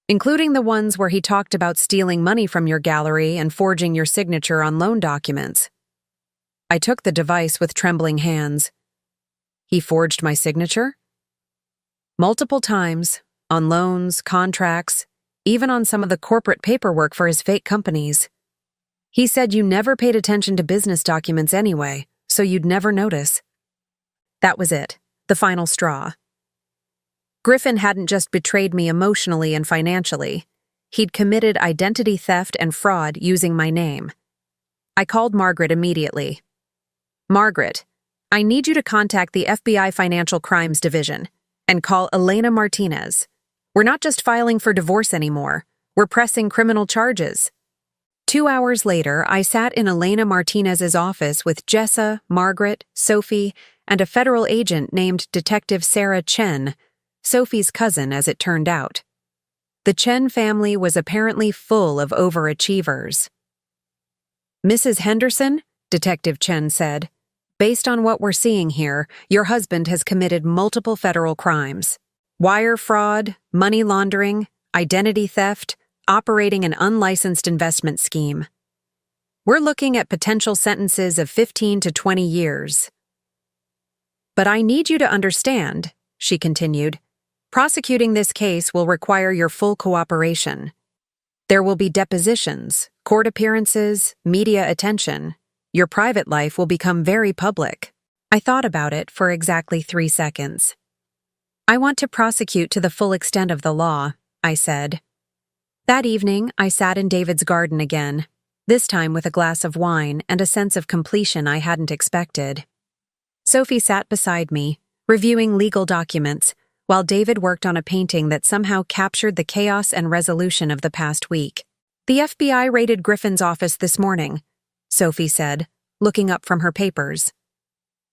including the ones where he talked about stealing money from your gallery and forging your signature on loan documents. I took the device with trembling hands. He forged my signature? Multiple times, on loans, contracts, even on some of the corporate paperwork for his fake companies. He said you never paid attention to business documents anyway, so you'd never notice. That was it, the final straw. Griffin hadn't just betrayed me emotionally and financially. He'd committed identity theft and fraud using my name. I called Margaret immediately. Margaret, I need you to contact the FBI Financial Crimes Division and call Elena Martinez. We're not just filing for divorce anymore. We're pressing criminal charges. 2 hours later, I sat in Elena Martinez's office with Jessa, Margaret, Sophie, and a federal agent named Detective Sarah Chen, Sophie's cousin as it turned out. The Chen family was apparently full of overachievers. Mrs. Henderson, Detective Chen said, based on what we're seeing here, your husband has committed multiple federal crimes. Wire fraud, money laundering, identity theft, operating an unlicensed investment scheme. We're looking at potential sentences of 15 to 20 years. But I need you to understand, she continued, prosecuting this case will require your full cooperation. There will be depositions, court appearances, media attention. Your private life will become very public. I thought about it for exactly 3 seconds. I want to prosecute to the full extent of the law, I said. That evening, I sat in David's garden again, this time with a glass of wine and a sense of completion I hadn't expected. Sophie sat beside me, reviewing legal documents, while David worked on a painting that somehow captured the chaos and resolution of the past week. The FBI raided Griffin's office this morning, Sophie said, looking up from her papers.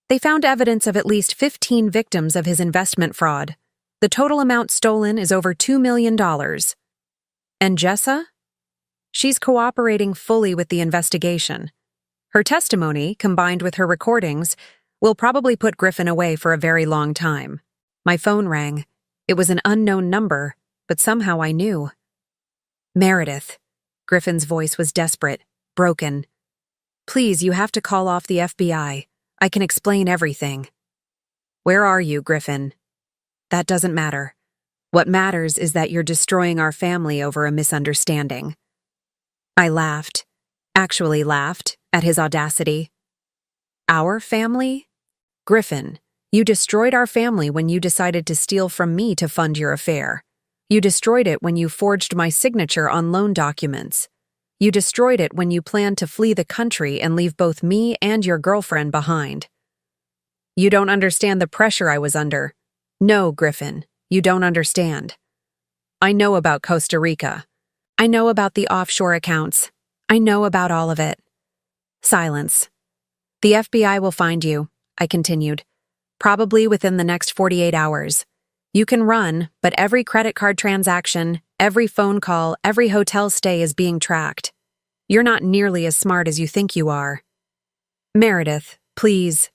They found evidence of at least 15 victims of his investment fraud. The total amount stolen is over $2 million. And Jessa? She's cooperating fully with the investigation. Her testimony, combined with her recordings, will probably put Griffin away for a very long time. My phone rang. It was an unknown number, but somehow I knew. Meredith. Griffin's voice was desperate, broken. Please, you have to call off the FBI. I can explain everything. Where are you, Griffin? That doesn't matter. What matters is that you're destroying our family over a misunderstanding. I laughed, actually laughed, at his audacity. Our family? Griffin, you destroyed our family when you decided to steal from me to fund your affair. You destroyed it when you forged my signature on loan documents. You destroyed it when you planned to flee the country and leave both me and your girlfriend behind. You don't understand the pressure I was under. No, Griffin, you don't understand. I know about Costa Rica. I know about the offshore accounts. I know about all of it. Silence. The FBI will find you, I continued. Probably within the next 48 hours. You can run, but every credit card transaction, every phone call, every hotel stay is being tracked. You're not nearly as smart as you think you are. Meredith, please.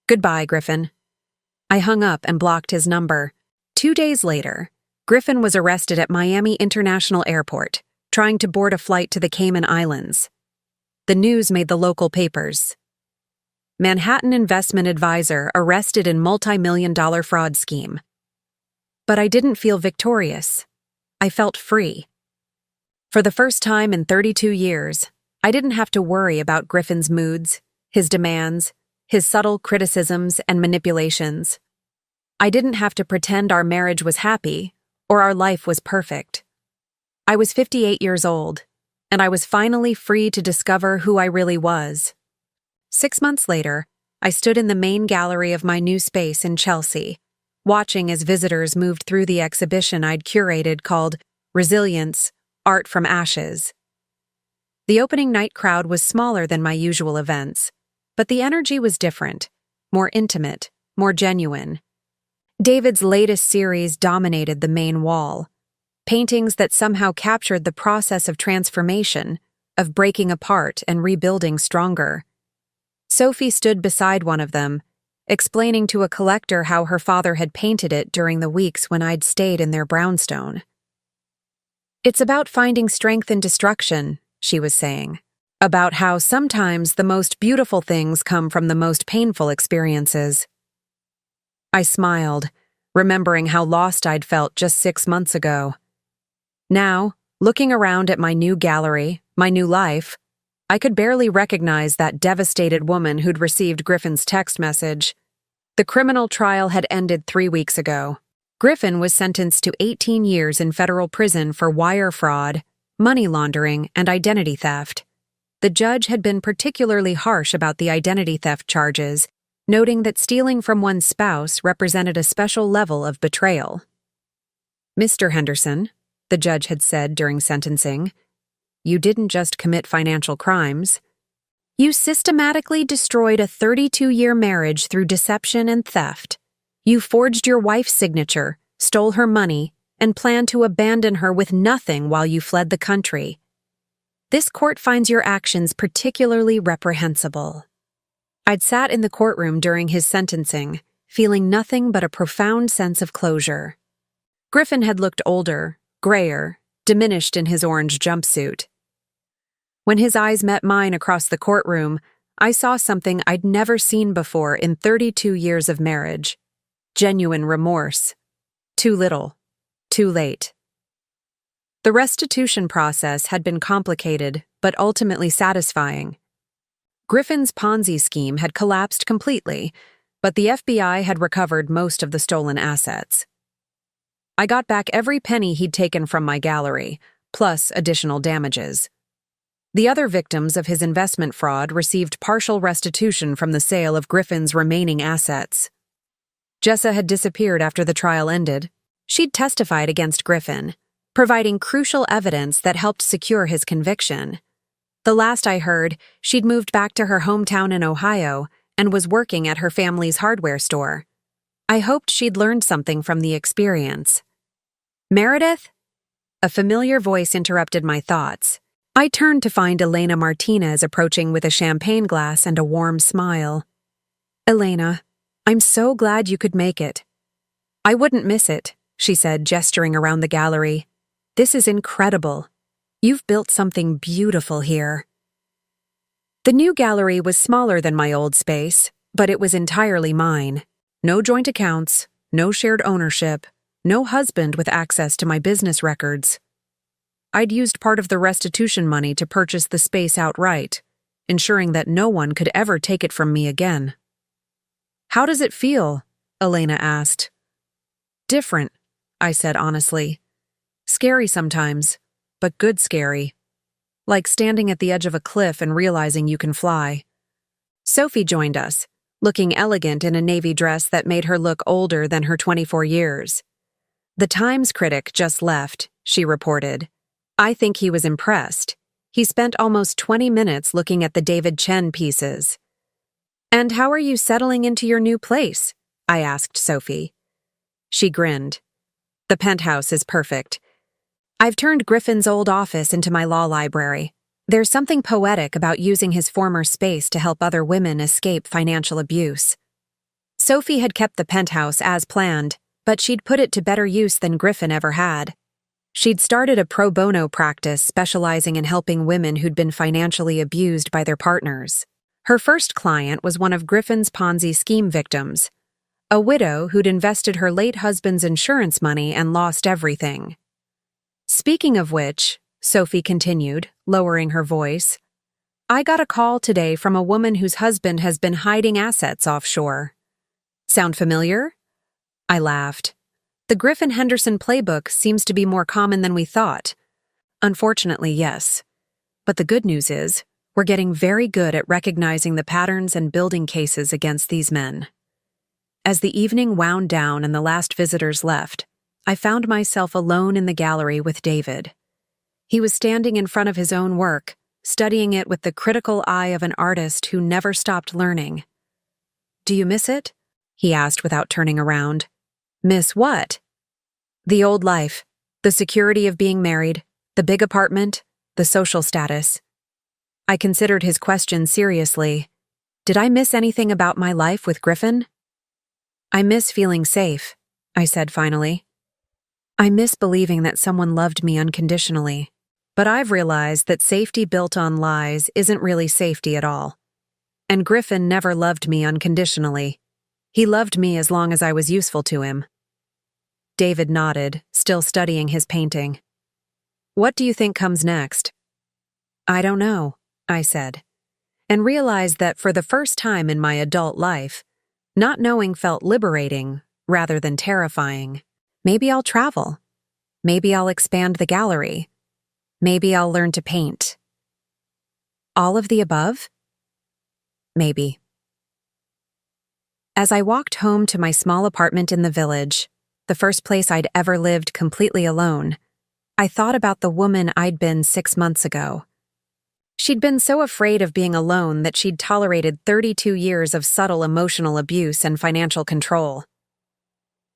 Goodbye, Griffin. I hung up and blocked his number. 2 days later, Griffin was arrested at Miami International Airport, trying to board a flight to the Cayman Islands. The news made the local papers. Manhattan investment advisor arrested in multi-million-dollar fraud scheme. But I didn't feel victorious. I felt free. For the first time in 32 years, I didn't have to worry about Griffin's moods, his demands, his subtle criticisms and manipulations. I didn't have to pretend our marriage was happy or our life was perfect. I was 58 years old, and I was finally free to discover who I really was. 6 months later, I stood in the main gallery of my new space in Chelsea, watching as visitors moved through the exhibition I'd curated called Resilience, Art from Ashes. The opening night crowd was smaller than my usual events, but the energy was different, more intimate, more genuine. David's latest series dominated the main wall, paintings that somehow captured the process of transformation, of breaking apart and rebuilding stronger. Sophie stood beside one of them, explaining to a collector how her father had painted it during the weeks when I'd stayed in their brownstone. It's about finding strength in destruction, she was saying, about how sometimes the most beautiful things come from the most painful experiences. I smiled, remembering how lost I'd felt just 6 months ago. Now, looking around at my new gallery, my new life, I could barely recognize that devastated woman who'd received Griffin's text message. The criminal trial had ended 3 weeks ago. Griffin was sentenced to 18 years in federal prison for wire fraud, money laundering, and identity theft. The judge had been particularly harsh about the identity theft charges, noting that stealing from one's spouse represented a special level of betrayal. Mr. Henderson, the judge had said during sentencing, you didn't just commit financial crimes. You systematically destroyed a 32-year marriage through deception and theft. You forged your wife's signature, stole her money, and planned to abandon her with nothing while you fled the country. This court finds your actions particularly reprehensible. I'd sat in the courtroom during his sentencing, feeling nothing but a profound sense of closure. Griffin had looked older, grayer, diminished in his orange jumpsuit. When his eyes met mine across the courtroom, I saw something I'd never seen before in 32 years of marriage. Genuine remorse. Too little. Too late. The restitution process had been complicated, but ultimately satisfying. Griffin's Ponzi scheme had collapsed completely, but the FBI had recovered most of the stolen assets. I got back every penny he'd taken from my gallery, plus additional damages. The other victims of his investment fraud received partial restitution from the sale of Griffin's remaining assets. Jessa had disappeared after the trial ended. She'd testified against Griffin, providing crucial evidence that helped secure his conviction. The last I heard, she'd moved back to her hometown in Ohio and was working at her family's hardware store. I hoped she'd learned something from the experience. Meredith? A familiar voice interrupted my thoughts. I turned to find Elena Martinez approaching with a champagne glass and a warm smile. Elena, I'm so glad you could make it. I wouldn't miss it, she said, gesturing around the gallery. This is incredible. You've built something beautiful here. The new gallery was smaller than my old space, but it was entirely mine. No joint accounts, no shared ownership, no husband with access to my business records. I'd used part of the restitution money to purchase the space outright, ensuring that no one could ever take it from me again. How does it feel? Elena asked. Different, I said honestly. Scary sometimes, but good scary. Like standing at the edge of a cliff and realizing you can fly. Sophie joined us, looking elegant in a navy dress that made her look older than her 24 years. The Times critic just left, she reported. I think he was impressed. He spent almost 20 minutes looking at the David Chen pieces. "And how are you settling into your new place?" I asked Sophie. She grinned. "The penthouse is perfect. I've turned Griffin's old office into my law library. There's something poetic about using his former space to help other women escape financial abuse." Sophie had kept the penthouse as planned, but she'd put it to better use than Griffin ever had. She'd started a pro bono practice specializing in helping women who'd been financially abused by their partners. Her first client was one of Griffin's Ponzi scheme victims, a widow who'd invested her late husband's insurance money and lost everything. "Speaking of which," Sophie continued, lowering her voice, "I got a call today from a woman whose husband has been hiding assets offshore." "Sound familiar?" I laughed. "The Griffin Henderson playbook seems to be more common than we thought." "Unfortunately, yes. But the good news is, we're getting very good at recognizing the patterns and building cases against these men." As the evening wound down and the last visitors left, I found myself alone in the gallery with David. He was standing in front of his own work, studying it with the critical eye of an artist who never stopped learning. "Do you miss it?" he asked without turning around. "Miss what?" "The old life, the security of being married, the big apartment, the social status." I considered his question seriously. Did I miss anything about my life with Griffin? "I miss feeling safe," I said finally. "I miss believing that someone loved me unconditionally. But I've realized that safety built on lies isn't really safety at all. And Griffin never loved me unconditionally. He loved me as long as I was useful to him." David nodded, still studying his painting. "What do you think comes next?" "I don't know," I said, and realized that for the first time in my adult life, not knowing felt liberating rather than terrifying. Maybe I'll travel. Maybe I'll expand the gallery. Maybe I'll learn to paint. All of the above? Maybe. As I walked home to my small apartment in the village, the first place I'd ever lived completely alone, I thought about the woman I'd been 6 months ago. She'd been so afraid of being alone that she'd tolerated 32 years of subtle emotional abuse and financial control.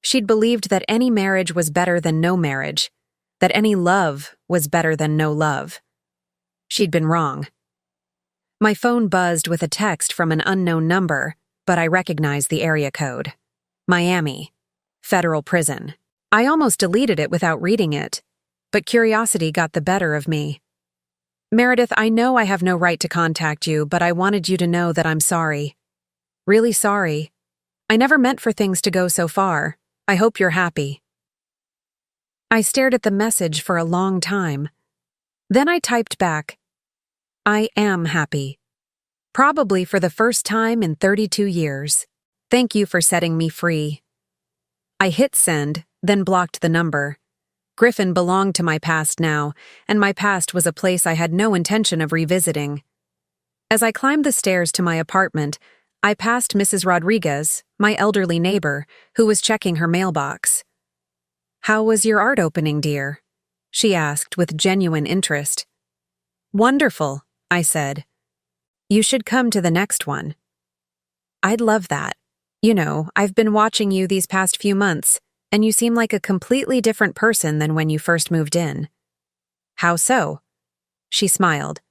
She'd believed that any marriage was better than no marriage, that any love was better than no love. She'd been wrong. My phone buzzed with a text from an unknown number, but I recognized the area code. Miami. Federal prison. I almost deleted it without reading it, but curiosity got the better of me. "Meredith, I know I have no right to contact you, but I wanted you to know that I'm sorry. Really sorry. I never meant for things to go so far. I hope you're happy." I stared at the message for a long time. Then I typed back, "I am happy. Probably for the first time in 32 years. Thank you for setting me free." I hit send, then blocked the number. Griffin belonged to my past now, and my past was a place I had no intention of revisiting. As I climbed the stairs to my apartment, I passed Mrs. Rodriguez, my elderly neighbor, who was checking her mailbox. "How was your art opening, dear?" she asked with genuine interest. "Wonderful," I said. "You should come to the next one." "I'd love that. You know, I've been watching you these past few months, and you seem like a completely different person than when you first moved in." "How so?" She smiled.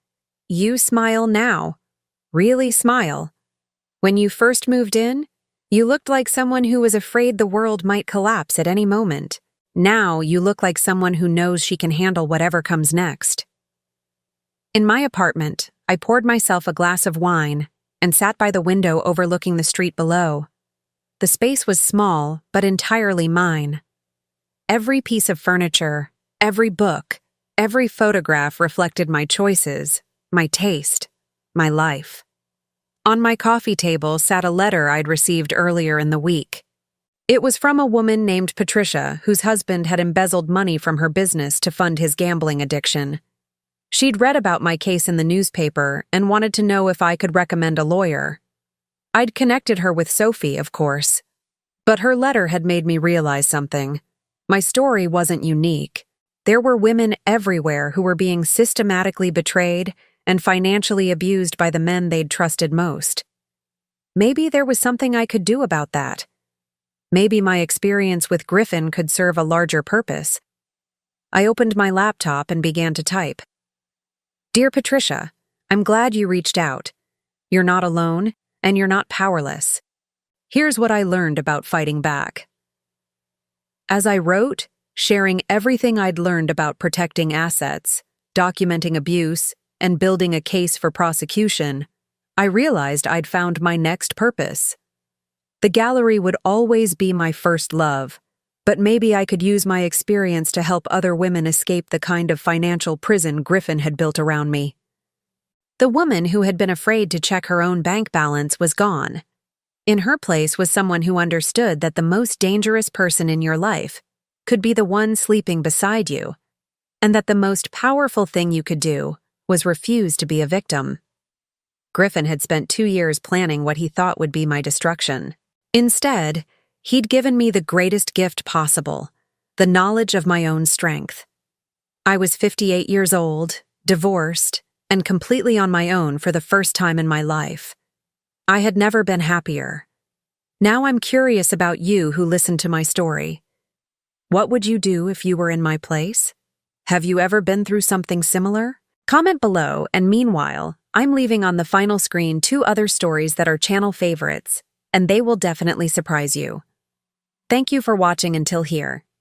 "You smile now. Really smile. When you first moved in, you looked like someone who was afraid the world might collapse at any moment. Now you look like someone who knows she can handle whatever comes next." In my apartment, I poured myself a glass of wine and sat by the window overlooking the street below. The space was small, but entirely mine. Every piece of furniture, every book, every photograph reflected my choices, my taste, my life. On my coffee table sat a letter I'd received earlier in the week. It was from a woman named Patricia, whose husband had embezzled money from her business to fund his gambling addiction. She'd read about my case in the newspaper and wanted to know if I could recommend a lawyer. I'd connected her with Sophie, of course. But her letter had made me realize something. My story wasn't unique. There were women everywhere who were being systematically betrayed and financially abused by the men they'd trusted most. Maybe there was something I could do about that. Maybe my experience with Griffin could serve a larger purpose. I opened my laptop and began to type. Dear Patricia, I'm glad you reached out. You're not alone, and you're not powerless. Here's what I learned about fighting back. As I wrote, sharing everything I'd learned about protecting assets, documenting abuse, and building a case for prosecution, I realized I'd found my next purpose. The gallery would always be my first love, but maybe I could use my experience to help other women escape the kind of financial prison Griffin had built around me. The woman who had been afraid to check her own bank balance was gone. In her place was someone who understood that the most dangerous person in your life could be the one sleeping beside you, and that the most powerful thing you could do was refuse to be a victim. Griffin had spent 2 years planning what he thought would be my destruction. Instead, he'd given me the greatest gift possible, the knowledge of my own strength. I was 58 years old, divorced, and completely on my own for the first time in my life. I had never been happier. Now I'm curious about you who listened to my story. What would you do if you were in my place? Have you ever been through something similar? Comment below, and meanwhile, I'm leaving on the final screen 2 other stories that are channel favorites, and they will definitely surprise you. Thank you for watching until here.